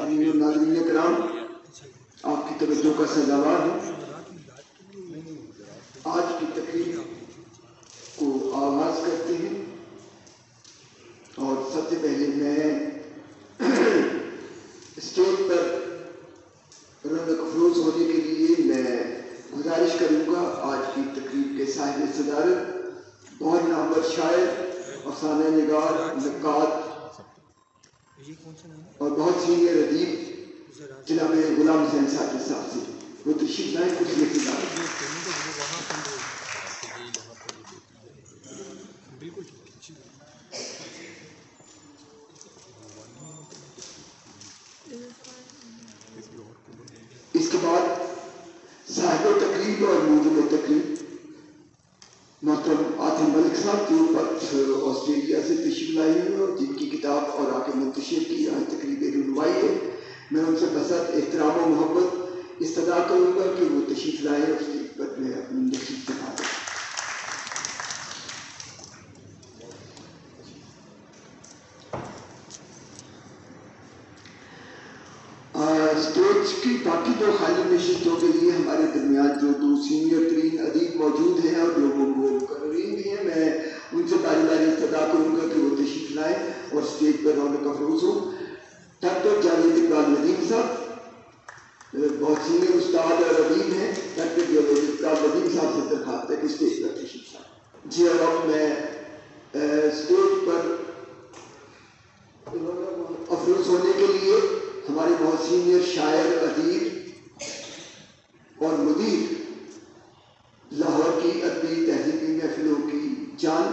حاضرین و ناظرین کرام، آپ کی توجہ کا سزاوار ہوں۔ آج کی تقریب کو آغاز کرتے ہیں اور سب سے پہلے میں اسٹیج پر رونق افروز ہونے کے لیے میں گزارش کروں گا آج کی تقریب کے صاحب صدارت بہت نامور شاعر، افسانہ نگار، نقاد اور بہت سینئر ادیب جناب غلام حسین ساقی صاحب سے وہ تشریف لائیں کچھ اس کے بعد صاحب تقریب اور موجود تقریب محترم عاطف ملک صاحب جو آسٹریلیا سے تشریف لائے ہیں اور جن کی کتاب اور آگے منتشر کی آج تقریب رونمائی ہے، میں ان سے بسط احترام و محبت استدعا کروں گا کہ وہ تشریف لائیں اور اسٹیج پر میں اپنی نشست دکھا دوں۔ اسٹیج کی باقی دو خالی نشستوں کے لیے ہمارے درمیان جو دو سینئر ترین ادیب موجود ہیں اور جو مقررین بھی ہیں، میں ان سے باری باری استدعا کروں گا کہ وہ تشریف لائیں اور اسٹیج پر رونق افروز ہوں۔ ڈاکٹر جاوید اقبال ندیم صاحب بہت سینئر استاد اور ادیب ہیں، ڈاکٹر جاوید اقبال ندیم صاحب سے درخواست ہے کہ اسٹیج پر تشریف لائیں۔ جی اور اب میں اسٹیج پر افروز ہونے کے لیے ہمارے بہت سینئر شاعر، ادیب اور مدیر لاہور کی ادبی تہذیبی محفلوں کی جان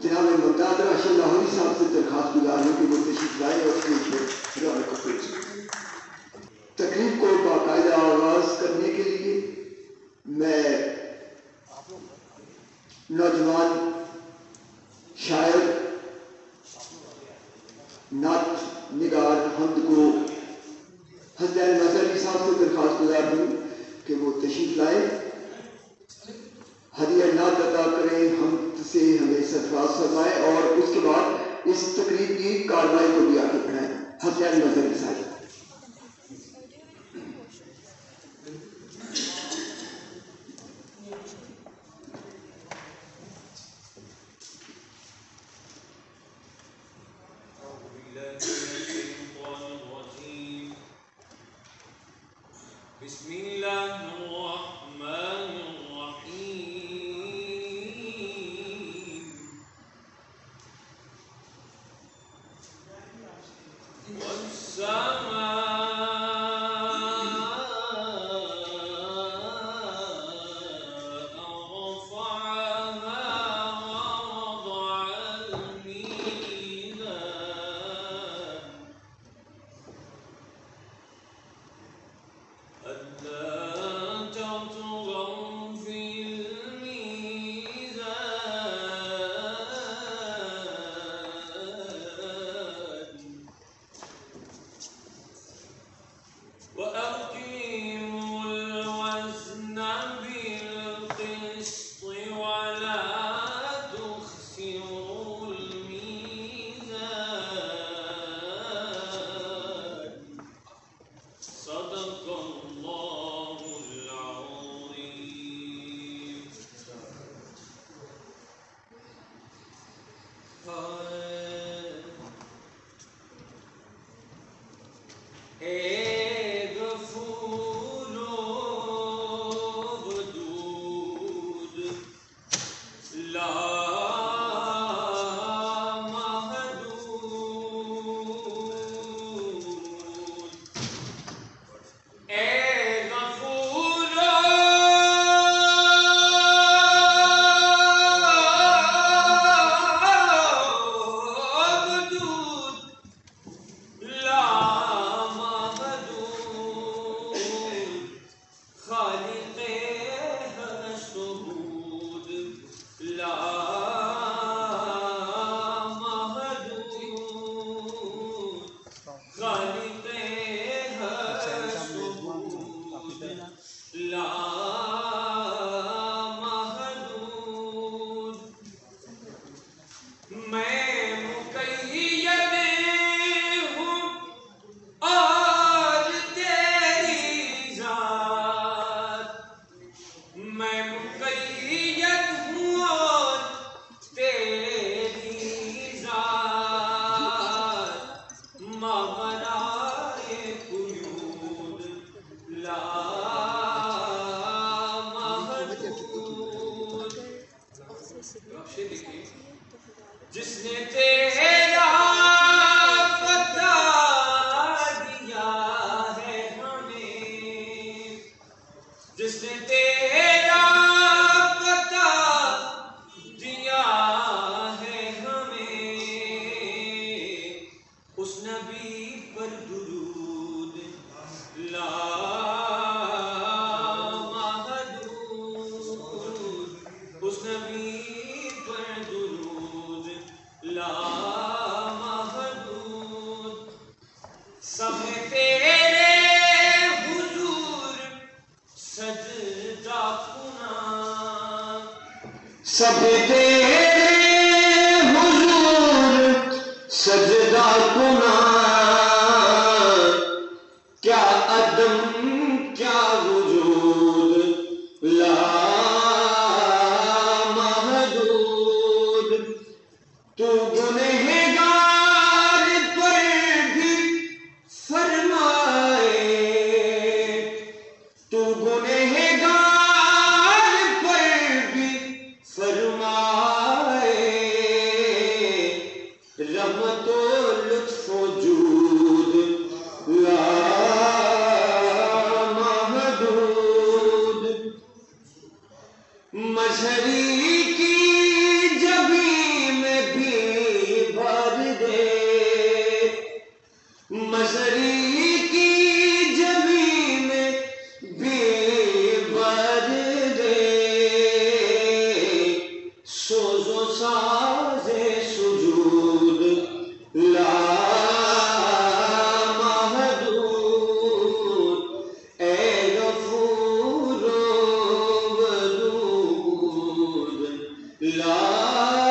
جناب ممتاز راشد لاہوری صاحب سے درخواست گزار ہوں کہ وہ تشریف لائیں اور اسٹیج پر رونق افروز کریں۔ تقریب کو باقاعدہ آغاز کرنے کے لیے میں نوجوان شاعر، نعت نگار، حمد کو حسین نظری صاحب سے درخواست گزار ہوں کہ وہ تشریف لائیں، ہدیہ نعت عطا کریں، حمد سے ہمیں سرفراز فرمائیں اور اس کے بعد اس تقریب کی کارروائی کو بھی آگے بڑھائیں۔ حسین نظری صاحب۔ بسم اللہ الرحمن الرحیم والسماء میں مقید ہوں تیرے حضور سجدہ کناں سب تیرے حضور سجدہ کناں کیا عدم کیا وجود لا محدود تو گنہگار پر بھی فرمائے تو گنہگار پر بھی فرمائے رحمت و لطف و جود لا محدود مظہری کی جبی میں بھی بھر دے مظہری کی جبی میں بھی بھر دے سوز و ساز سجود لا محدود اے غفور و ودود لا